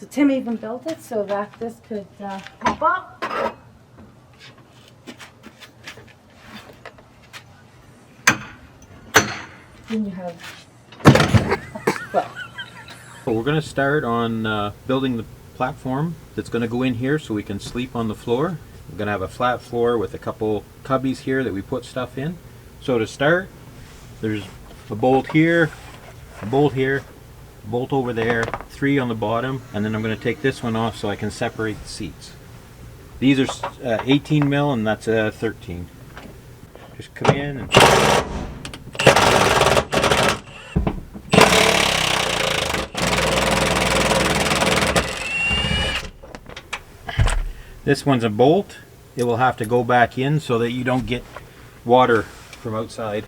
So Tim even built it so that this could pop up. Then you have, well, We're going to start on building the platform that's going to go in here so we can sleep on the floor. We're going to have a flat floor with a couple cubbies here that we put stuff in. So to start, there's a bolt here, a bolt here, a bolt over there, 3 on the bottom, and then I'm going to take this one off so I can separate the seats. These are 18 mil and that's 13. Just come in and this one's a bolt. It will have to go back in so that you don't get water from outside.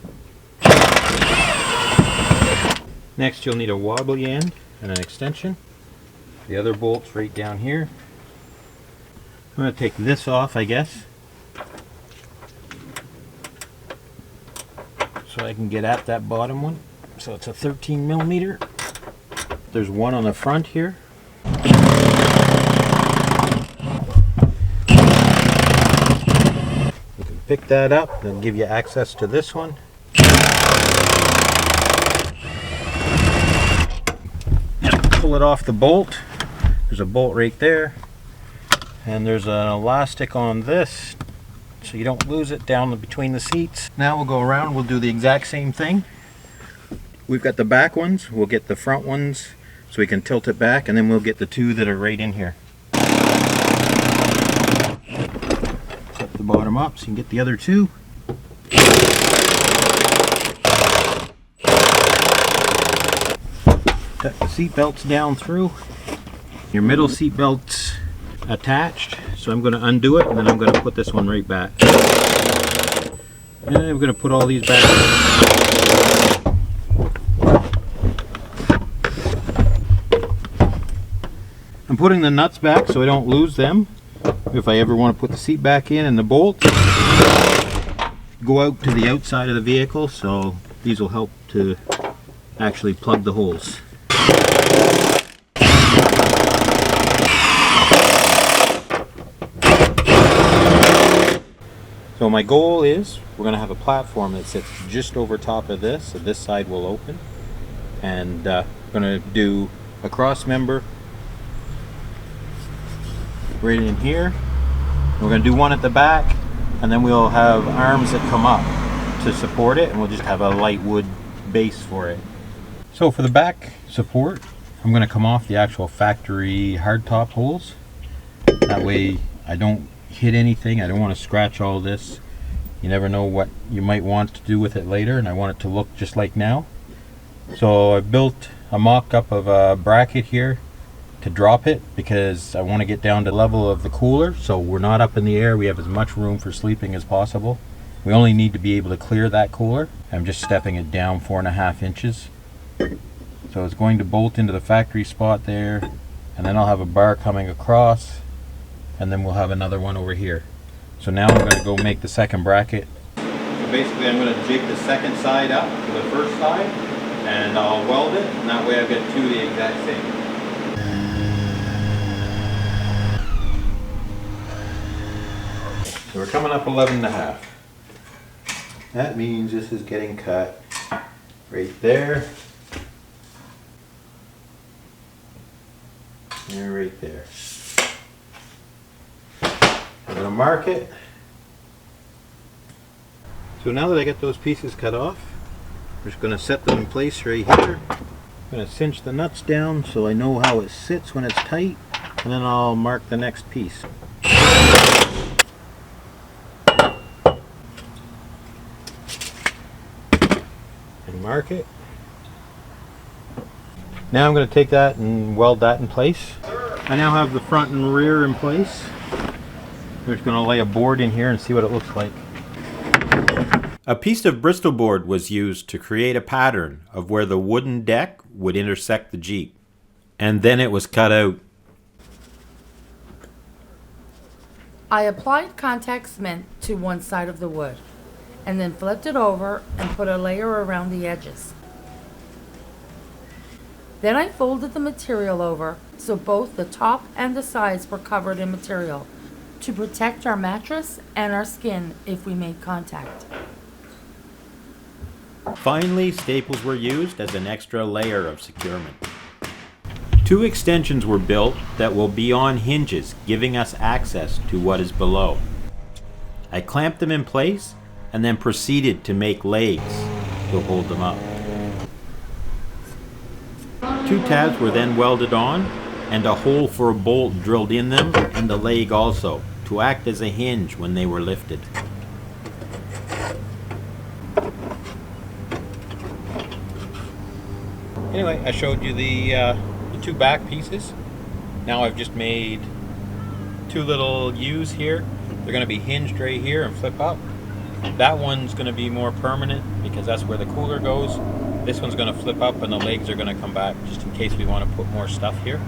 Next you'll need a wobbly end and an extension. The other bolt's right down here. I'm going to take this off, I guess, so I can get at that bottom one. So it's a 13 millimeter. There's one on the front here. You can pick that up and give you access to this one. Pull it off the bolt. There's a bolt right there, and there's an elastic on this so you don't lose it down between the seats. Now we'll go around, we'll do the exact same thing. We've got the back ones, we'll get the front ones so we can tilt it back, and then we'll get the 2 that are right in here. Set the bottom up so you can get the other 2. Tuck the seat belts down through. Your middle seat belt's attached, so I'm going to undo it and then I'm going to put this one right back. And I'm going to put all these back. I'm putting the nuts back so I don't lose them if I ever want to put the seat back in, and the bolts go out to the outside of the vehicle, so these will help to actually plug the holes. So my goal is we're going to have a platform that sits just over top of this, so this side will open, and we're going to do a cross member right in here. We're going to do one at the back, and then we'll have arms that come up to support it, and we'll just have a light wood base for it. So for the back support, I'm going to come off the actual factory hardtop holes. That way I don't hit anything. I don't want to scratch all this. You never know what you might want to do with it later, and I want it to look just like now. So I built a mock-up of a bracket here to drop it because I want to get down to the level of the cooler, so we're not up in the air. We have as much room for sleeping as possible. We only need to be able to clear that cooler. I'm just stepping it down 4.5 inches. So it's going to bolt into the factory spot there, and then I'll have a bar coming across, and then we'll have another one over here. So now I'm going to go make the second bracket. So basically I'm going to jig the second side up to the first side, and I'll weld it, and that way I'll get 2 the exact same. So we're coming up 11.5. That means this is getting cut right there, and right there. I'm going to mark it. So now that I get those pieces cut off, I'm just going to set them in place right here. I'm going to cinch the nuts down so I know how it sits when it's tight, and then I'll mark the next piece. And mark it. Now I'm going to take that and weld that in place. I now have the front and rear in place. We're just going to lay a board in here and see what it looks like. A piece of Bristol board was used to create a pattern of where the wooden deck would intersect the Jeep. And then it was cut out. I applied contact cement to one side of the wood and then flipped it over and put a layer around the edges. Then I folded the material over so both the top and the sides were covered in material to protect our mattress and our skin if we made contact. Finally, staples were used as an extra layer of securement. 2 extensions were built that will be on hinges, giving us access to what is below. I clamped them in place and then proceeded to make legs to hold them up. 2 tabs were then welded on and a hole for a bolt drilled in them and the leg also to act as a hinge when they were lifted. Anyway, I showed you the 2 back pieces. Now I've just made 2 little U's here. They're going to be hinged right here and flip up. That one's going to be more permanent because that's where the cooler goes. This one's going to flip up and the legs are going to come back just in case we want to put more stuff here.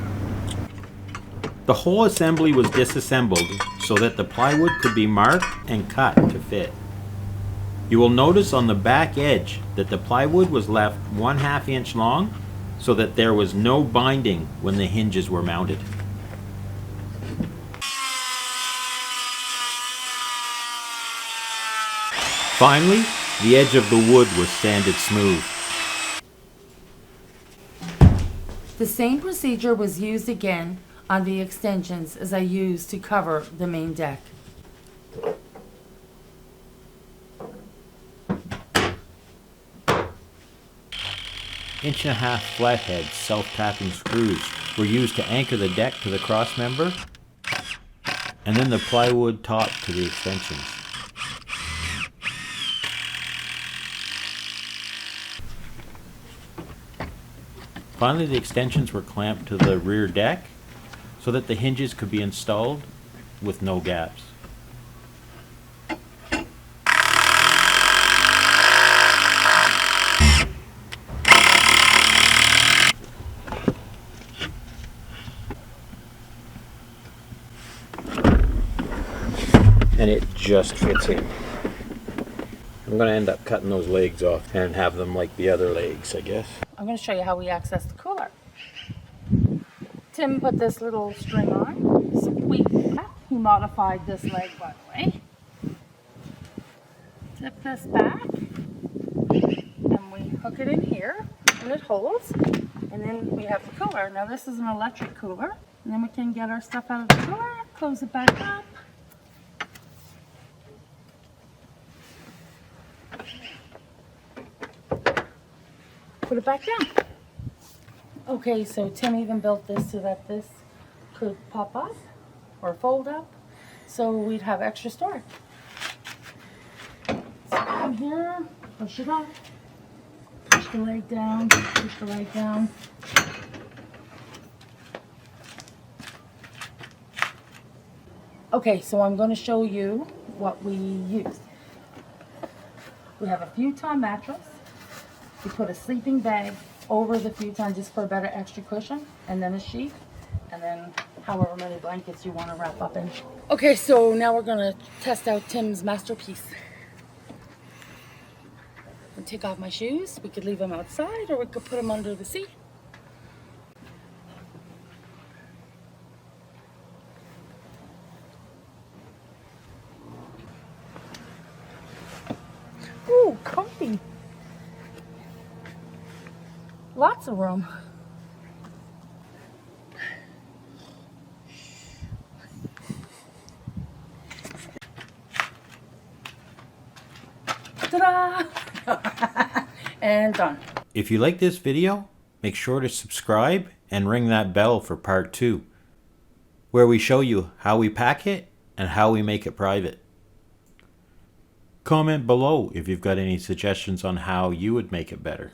The whole assembly was disassembled so that the plywood could be marked and cut to fit. You will notice on the back edge that the plywood was left 1/2 inch long so that there was no binding when the hinges were mounted. Finally, the edge of the wood was sanded smooth. The same procedure was used again on the extensions as I used to cover the main deck. Inch-and-a-half flathead self-tapping screws were used to anchor the deck to the cross member and then the plywood top to the extensions. Finally, the extensions were clamped to the rear deck so that the hinges could be installed with no gaps. And it just fits in. I'm going to end up cutting those legs off and have them like the other legs, I guess. I'm going to show you how we access the cooler. Tim put this little string on. He modified this leg, by the way. Tip this back, and we hook it in here, and it holds. And then we have the cooler. Now this is an electric cooler. And then we can get our stuff out of the cooler, close it back up. Put it back down. Okay, so Tim even built this so that this could pop up or fold up, so we'd have extra storage. So come here, push it up, push the leg down, push the leg down. Okay, so I'm going to show you what we used. We have a futon mattress. We put a sleeping bag over the futon just for a better extra cushion, and then a sheet, and then however many blankets you want to wrap up in. Okay, so now we're going to test out Tim's masterpiece. I'll take off my shoes. We could leave them outside, or we could put them under the seat. Ooh, comfy. Lots of room. Ta-da! And done. If you like this video, make sure to subscribe and ring that bell for part 2, where we show you how we pack it and how we make it private. Comment below if you've got any suggestions on how you would make it better.